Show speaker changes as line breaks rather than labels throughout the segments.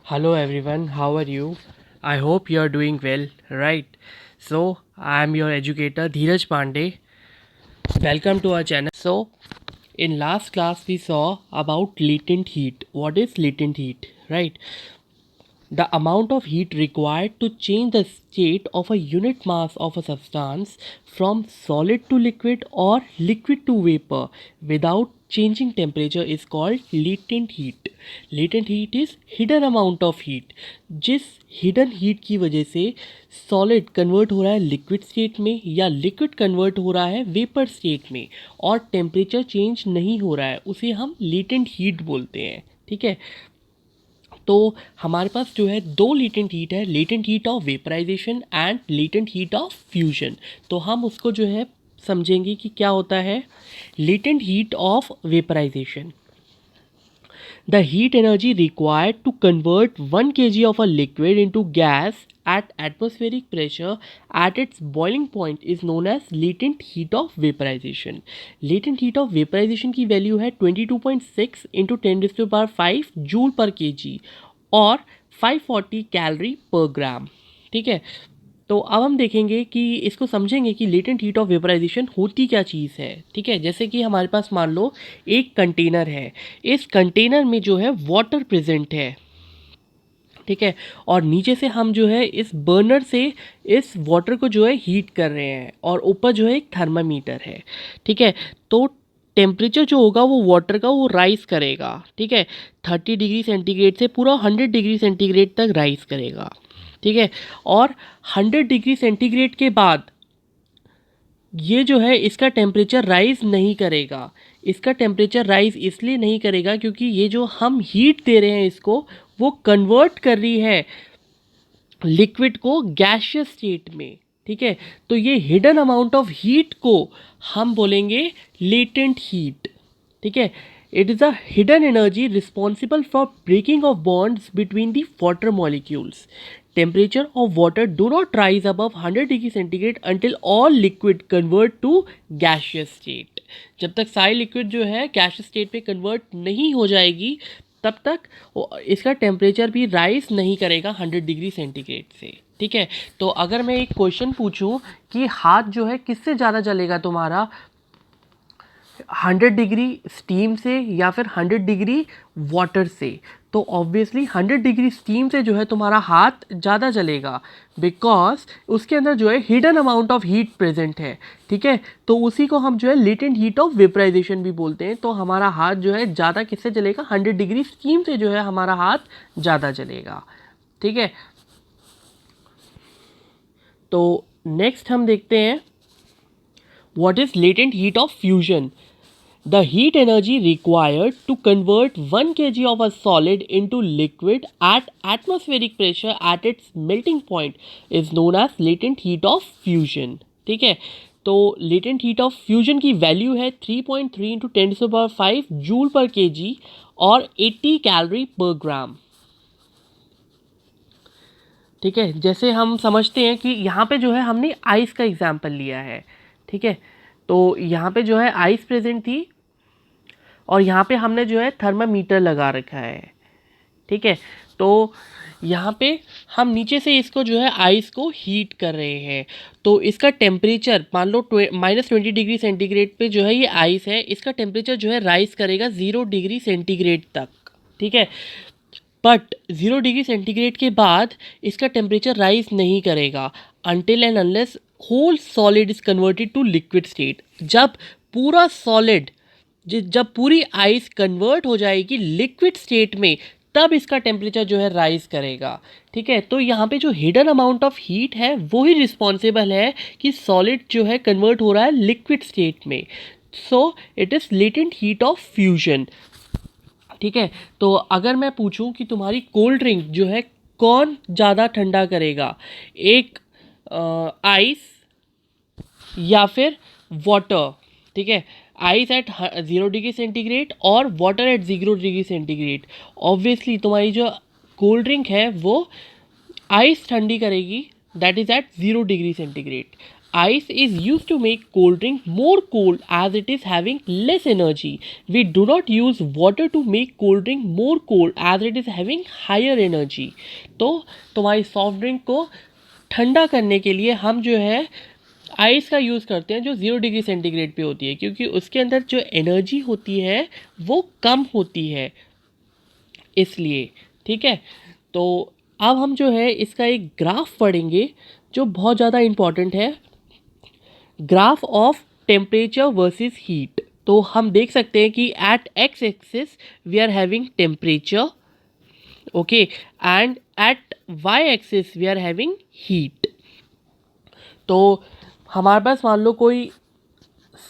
Hello everyone, how are you? I hope you are doing well, right? So, I am your educator Dheeraj Pandey. Welcome to our channel. So, in last class we saw about latent heat. What is latent heat, right? The amount of heat required to change the state of a unit mass of a substance from solid to liquid or liquid to vapor without changing temperature is called latent heat. Latent heat is hidden amount of heat. जिस hidden heat की वजह से solid convert हो रहा है liquid state में या liquid convert हो रहा है वेपर स्टेट में और टेम्परेचर चेंज नहीं हो रहा है उसे हम लेटेंट हीट बोलते हैं। ठीक है, तो हमारे पास जो है दो लेटेंट हीट है, latent heat of vaporization and latent heat of fusion. तो हम उसको जो है समझेंगे कि क्या होता है latent heat of vaporization. The heat energy required to convert 1 kg of a liquid into gas at atmospheric pressure at its boiling point is known as latent heat of vaporization. Latent heat of vaporization की value है 22.6 into 10⁵ joule पर kg और 540 calorie पर ग्राम। ठीक है, तो अब हम देखेंगे कि इसको समझेंगे कि लेटेंट हीट ऑफ वेपराइजेशन होती क्या चीज़ है। ठीक है, जैसे कि हमारे पास मान लो एक कंटेनर है, इस कंटेनर में जो है वाटर प्रेजेंट है। ठीक है, और नीचे से हम जो है इस बर्नर से इस वाटर को जो है हीट कर रहे हैं और ऊपर जो है एक थर्मामीटर है। ठीक है, तो टेम्परेचर जो होगा वो वाटर का वो राइज करेगा। ठीक है, 30 डिग्री सेंटीग्रेड से पूरा 100 डिग्री सेंटीग्रेड तक राइज करेगा। ठीक है, और 100 डिग्री सेंटीग्रेड के बाद ये जो है इसका टेम्परेचर राइज नहीं करेगा। इसका टेम्परेचर राइज इसलिए नहीं करेगा क्योंकि ये जो हम हीट दे रहे हैं इसको वो कन्वर्ट कर रही है लिक्विड को गैसियस स्टेट में। ठीक है, तो ये हिडन अमाउंट ऑफ हीट को हम बोलेंगे लेटेंट हीट। ठीक है, it is a hidden energy responsible for breaking of bonds between the water molecules. Temperature of water do not rise above 100 degree centigrade until all liquid convert to gaseous state. जब तक सारी liquid जो है gaseous state पे convert नहीं हो जाएगी तब तक इसका टेम्परेचर भी राइज नहीं करेगा 100 डिग्री सेंटीग्रेड से। ठीक है, तो अगर मैं एक क्वेश्चन पूछूं कि हाथ जो है किससे ज़्यादा जलेगा तुम्हारा, 100 डिग्री स्टीम से या फिर 100 डिग्री वाटर से, तो ऑब्वियसली 100 डिग्री स्टीम से जो है तुम्हारा हाथ ज़्यादा जलेगा बिकॉज उसके अंदर जो है hidden amount of heat present है। ठीक है, तो उसी को हम जो है लेटेंट हीट ऑफ वेपराइजेशन भी बोलते हैं। तो हमारा हाथ जो है ज़्यादा किससे जलेगा, 100 डिग्री स्टीम से जो है हमारा हाथ ज़्यादा जलेगा। ठीक है, तो नेक्स्ट हम देखते हैं what is latent heat of fusion. The heat energy required to convert 1 kg of a solid into liquid at atmospheric pressure at its melting point is known as latent heat of fusion. ठीक है, तो latent heat of fusion की value है 3.3 into 10⁵ joule पर kg और 80 calorie पर ग्राम। ठीक है, जैसे हम समझते हैं कि यहाँ पे जो है हमने आइस का एग्जाम्पल लिया है। ठीक है, तो यहाँ पे जो है आइस प्रेजेंट थी और यहाँ पे हमने जो है थर्मामीटर लगा रखा है। ठीक है, तो यहाँ पे हम नीचे से इसको जो है आइस को हीट कर रहे हैं, तो इसका टेम्परेचर मान लो -20 डिग्री सेंटीग्रेड पे जो है ये आइस है, इसका टेम्परेचर जो है राइज करेगा 0 डिग्री सेंटीग्रेड तक। ठीक है, बट 0 डिग्री सेंटीग्रेड के बाद इसका टेम्परेचर राइज नहीं करेगा until and unless whole solid is converted to liquid state. जब पूरा सॉलिड जब पूरी आइस कन्वर्ट हो जाएगी लिक्विड स्टेट में तब इसका टेम्परेचर जो है राइज करेगा। ठीक है, तो यहाँ पे जो हिडन अमाउंट ऑफ हीट है वो ही रिस्पॉन्सिबल है कि सॉलिड जो है कन्वर्ट हो रहा है लिक्विड स्टेट में। So it is latent heat of fusion. ठीक है, तो अगर मैं पूछूं कि तुम्हारी कोल्ड ड्रिंक जो है कौन ज़्यादा ठंडा करेगा, एक आइस या फिर वाटर। ठीक है, आइस एट 0 डिग्री सेंटीग्रेड और water at 0 degree centigrade. Obviously तुम्हारी जो कोल्ड ड्रिंक है वो आइस ठंडी करेगी that is at 0 degree centigrade. ice is used to make cold drink more cold as it is having less energy. We do not use water to make cold drink more cold as it is having higher energy. तो तुम्हारी soft drink को ठंडा करने के लिए हम जो है आइस का यूज़ करते हैं जो 0 डिग्री सेंटीग्रेड पे होती है, क्योंकि उसके अंदर जो एनर्जी होती है वो कम होती है इसलिए। ठीक है, तो अब हम जो है इसका एक ग्राफ पढ़ेंगे जो बहुत ज़्यादा इम्पॉर्टेंट है, graph of temperature versus heat. तो हम देख सकते हैं कि at X axis we are having temperature, okay, and at Y axis we are having heat. तो हमारे पास मान लो कोई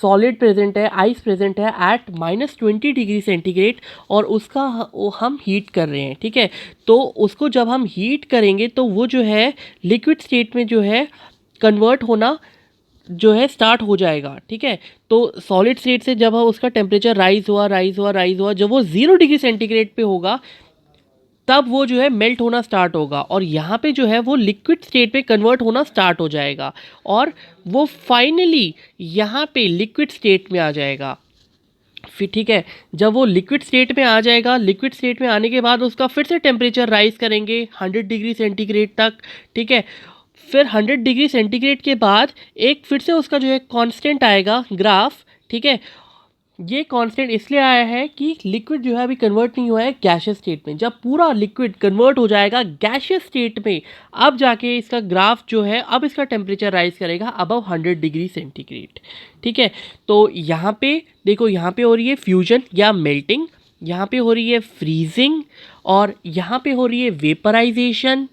सॉलिड प्रेजेंट है, आइस प्रेजेंट है एट -20 डिग्री सेंटीग्रेड और उसका हम हीट कर रहे हैं। ठीक है, तो उसको जब हम हीट करेंगे तो वो जो है लिक्विड स्टेट में जो है कन्वर्ट होना जो है स्टार्ट हो जाएगा। ठीक है, तो सॉलिड स्टेट से जब उसका टेम्परेचर राइज हुआ, जब वो 0 डिग्री सेंटीग्रेड पे होगा तब वो जो है मेल्ट होना स्टार्ट होगा और यहाँ पे जो है वो लिक्विड स्टेट पे कन्वर्ट होना स्टार्ट हो जाएगा और वो फाइनली यहाँ पे लिक्विड स्टेट में आ जाएगा। फिर ठीक है, जब वो लिक्विड स्टेट में आ जाएगा, लिक्विड स्टेट में आने के बाद उसका फिर से टेम्परेचर राइज करेंगे 100 डिग्री सेंटीग्रेड तक। ठीक है, फिर 100 डिग्री सेंटीग्रेड के बाद एक फिर से उसका जो है कांस्टेंट आएगा ग्राफ। ठीक है, ये कांस्टेंट इसलिए आया है कि लिक्विड जो है अभी कन्वर्ट नहीं हुआ है गैशियस स्टेट में। जब पूरा लिक्विड कन्वर्ट हो जाएगा गैशियस स्टेट में, अब जाके इसका ग्राफ जो है अब इसका टेम्परेचर राइज करेगा अबव 100 डिग्री सेंटीग्रेड। ठीक है, तो यहाँ पे देखो, यहाँ पे हो रही है फ्यूजन या मेल्टिंग, यहाँ पे हो रही है फ्रीजिंग और यहाँ पे हो रही है वेपराइजेशन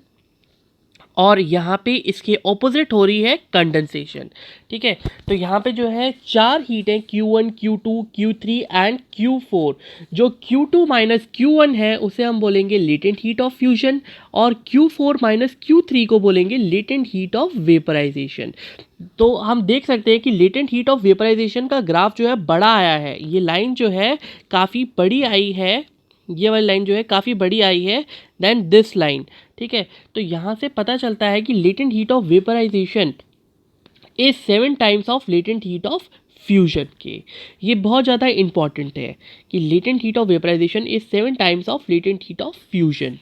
और यहाँ पे इसके ऑपोजिट हो रही है कंडेंसेशन। ठीक है, तो यहाँ पे जो है 4 हीट हैं, Q1, Q2, Q3 and Q4। जो Q2 माइनस Q1 है उसे हम बोलेंगे लेटेंट हीट ऑफ फ्यूजन और Q4 माइनस Q3 को बोलेंगे लेटेंट हीट ऑफ वेपराइजेशन। तो हम देख सकते हैं कि लेटेंट हीट ऑफ वेपराइजेशन का ग्राफ जो है बड़ा आया है, ये लाइन जो है काफ़ी बड़ी आई है, ये वाली लाइन जो है काफ़ी बड़ी आई है देन दिस लाइन। ठीक है, तो यहाँ से पता चलता है कि latent heat of vaporization is 7 times of latent heat of fusion के। ये बहुत ज़्यादा इंपॉर्टेंट है कि latent heat of vaporization is 7 times of latent heat of fusion.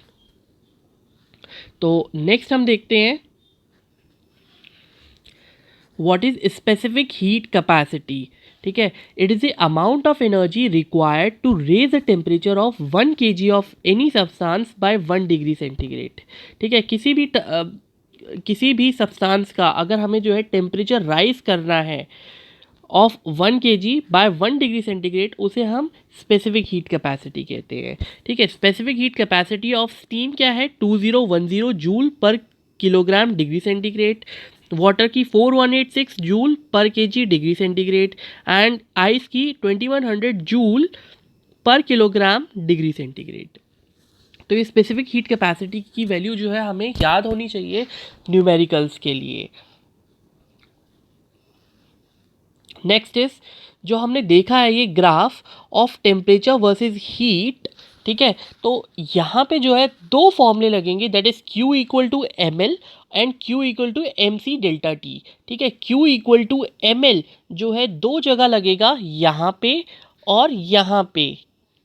तो नेक्स्ट हम देखते हैं what is specific heat capacity. ठीक है, it is the amount of energy required to raise the temperature of 1 kg of any substance by 1 degree centigrade. ठीक है, किसी भी सब्सटेंस का अगर हमें जो है टेम्परेचर राइज करना है of 1 kg by 1 degree centigrade, उसे हम स्पेसिफिक हीट कैपेसिटी कहते हैं। ठीक है, specific heat capacity of steam क्या है 2010 joule per kilogram degree centigrade, water की 4186 जूल पर KG degree centigrade and ice की 2100 joule per kilogram degree centigrade. तो ये स्पेसिफिक हीट कैपेसिटी की वैल्यू जो है हमें याद होनी चाहिए न्यूमेरिकल्स के लिए। नेक्स्ट इज जो हमने देखा है ये graph of temperature versus heat. ठीक है, तो यहाँ पे जो है 2 फॉर्मूले लगेंगे, that is Q equal to ml and Q equal to MC delta T। ठीक है, Q इक्वल टू ml जो है 2 जगह लगेगा, यहाँ पे और यहाँ पे,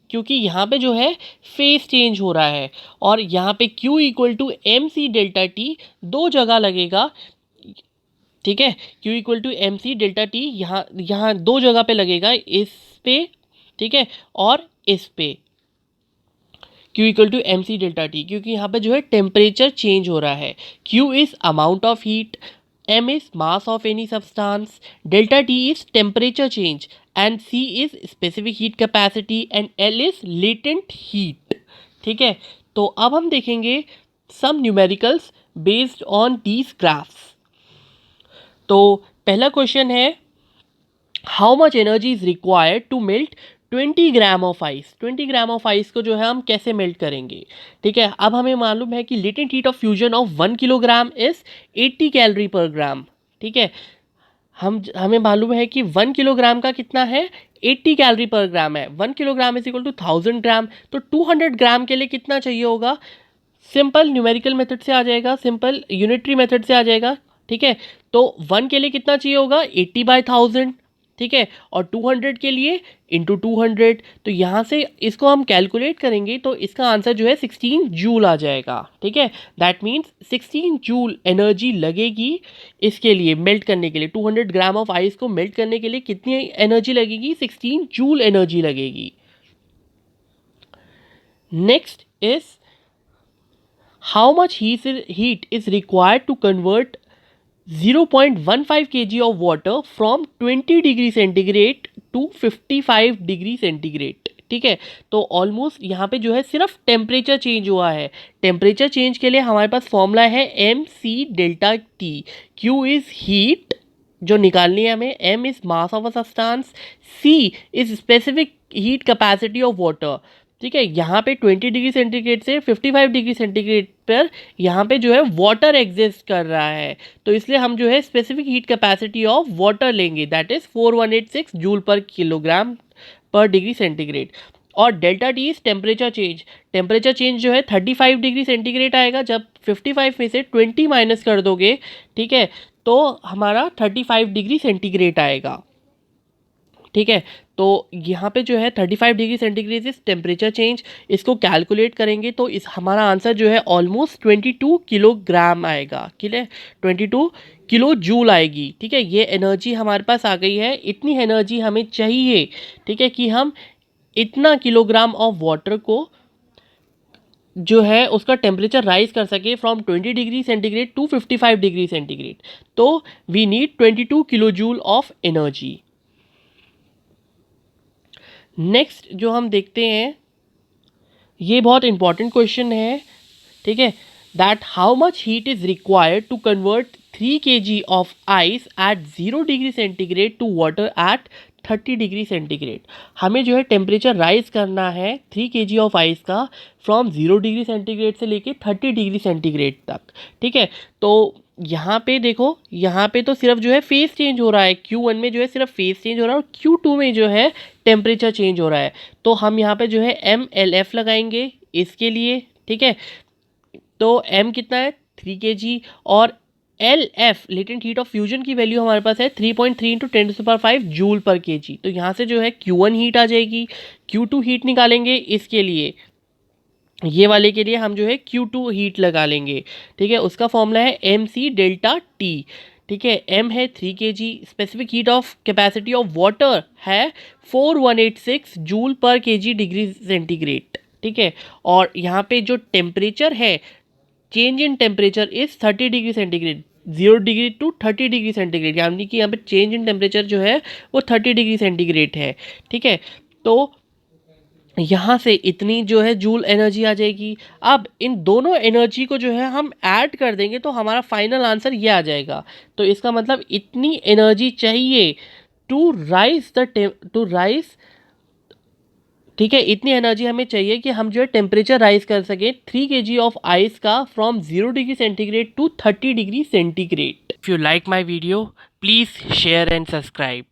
क्योंकि यहाँ पे जो है फेस चेंज हो रहा है, और यहाँ पे Q equal to MC delta T 2 जगह लगेगा। ठीक है, Q equal to MC delta T यहाँ 2 जगह पे लगेगा, इस पे, ठीक है, और इस पे Q equal to MC delta T, क्योंकि यहाँ पे जो है टेम्परेचर चेंज हो रहा है। Q is amount of heat, M is mass of any substance, delta T is temperature change and C is specific heat capacity and L is latent heat. ठीक है, तो अब हम देखेंगे some numericals based on these graphs. तो पहला question है how much energy is required to melt 20 gram of ice. 20 gram of ice को जो है हम कैसे मेल्ट करेंगे। ठीक है, अब हमें मालूम है कि latent heat of fusion of 1 kilogram is 80 calorie पर ग्राम। ठीक है, हमें मालूम है कि 1 किलोग्राम का कितना है 80 कैलोरी पर ग्राम है। 1 किलोग्राम इज इक्वल टू 1000 ग्राम, तो 200 ग्राम के लिए कितना चाहिए होगा। सिंपल न्यूमेरिकल मेथड से आ जाएगा, सिंपल यूनिटरी मेथड से आ जाएगा। ठीक है, तो 1 के लिए कितना चाहिए होगा 80/1000, ठीक है, और 200 के लिए इंटू 200। तो यहाँ से इसको हम कैलकुलेट करेंगे तो इसका आंसर जो है 16 जूल आ जाएगा, ठीक है। दैट मीन्स 16 जूल एनर्जी लगेगी इसके लिए मेल्ट करने के लिए। 200 ग्राम ऑफ आइस को मेल्ट करने के लिए कितनी एनर्जी लगेगी, 16 जूल एनर्जी लगेगी। Next is how much heat is required to convert 0.15 kg of water from 20 degree centigrade to 55 degree centigrade, ठीक है। तो ऑलमोस्ट यहाँ पे जो है सिर्फ टेम्परेचर चेंज हुआ है। टेम्परेचर चेंज के लिए हमारे पास फॉर्मूला है mc∆T। Q इज हीट जो निकालनी है हमें, m is mass of a substance, c is specific heat capacity of water, ठीक है। यहाँ पे 20 डिग्री सेंटीग्रेड से 55 डिग्री सेंटीग्रेड पर यहाँ पे जो है वाटर एग्जिस्ट कर रहा है, तो इसलिए हम जो है specific heat capacity of water लेंगे, that is 4186 joule per kilogram per degree centigrade. और delta T is temperature change. Temperature change जो है 35 डिग्री सेंटीग्रेड आएगा, जब 55 में से 20 माइनस कर दोगे, ठीक है, तो हमारा 35 डिग्री सेंटीग्रेड आएगा, ठीक है। तो यहाँ पे जो है 35 degree centigrade is temperature change. इसको कैलकुलेट करेंगे तो इस हमारा आंसर जो है ऑलमोस्ट 22 किलोग्राम आएगा, ठीक है, 22 किलो जूल आएगी, ठीक है। ये एनर्जी हमारे पास आ गई है। इतनी एनर्जी हमें चाहिए, ठीक है, कि हम इतना किलोग्राम ऑफ वाटर को जो है उसका टेम्परेचर राइज कर सके from 20 degree centigrade to 55 degree centigrade. तो we need 22 kilo joule of energy. Next जो हम देखते हैं, ये बहुत इंपॉर्टेंट क्वेश्चन है, ठीक है, that how much heat is required to convert 3 kg of ice at 0 degree centigrade to water at 30 degree centigrade. हमें जो है टेम्परेचर राइज करना है 3 kg ऑफ आइस का फ्रॉम 0 डिग्री सेंटीग्रेड से लेके 30 डिग्री सेंटीग्रेड तक, ठीक है। तो यहाँ पे देखो, यहाँ पे तो सिर्फ जो है फेस चेंज हो रहा है, Q1 में जो है सिर्फ फेस चेंज हो रहा है और Q2 में जो है टेम्परेचर चेंज हो रहा है। तो हम यहाँ पे जो है MLF लगाएंगे इसके लिए, ठीक है। तो M कितना है 3 kg और LF latent heat of fusion की वैल्यू हमारे पास है 3.3 इंटू 10⁵ जूल पर kg। तो यहाँ से जो है Q1 हीट आ जाएगी। Q2 हीट निकालेंगे इसके लिए, ये वाले के लिए हम जो है Q2 हीट लगा लेंगे, ठीक है। उसका फॉर्मूला है mc∆T, ठीक है। m है 3 kg, specific heat of capacity of water है 4186 जूल पर kg डिग्री सेंटीग्रेड, ठीक है। और यहाँ पे जो टेम्परेचर है, change in temperature is 30 degree centigrade, 0 degree to 30 degree centigrade, यानी कि यहाँ पे चेंज इन टेम्परेचर जो है वो 30 डिग्री सेंटीग्रेड है, ठीक है। तो यहाँ से इतनी जो है जूल एनर्जी आ जाएगी। अब इन दोनों एनर्जी को जो है हम ऐड कर देंगे तो हमारा फाइनल आंसर ये आ जाएगा। तो इसका मतलब इतनी एनर्जी चाहिए टू राइज, ठीक है, इतनी एनर्जी हमें चाहिए कि हम जो है टेम्परेचर राइज कर सकें 3 kg ऑफ आइस का from 0 degree centigrade to 30 degree centigrade. If you like my video please share and subscribe.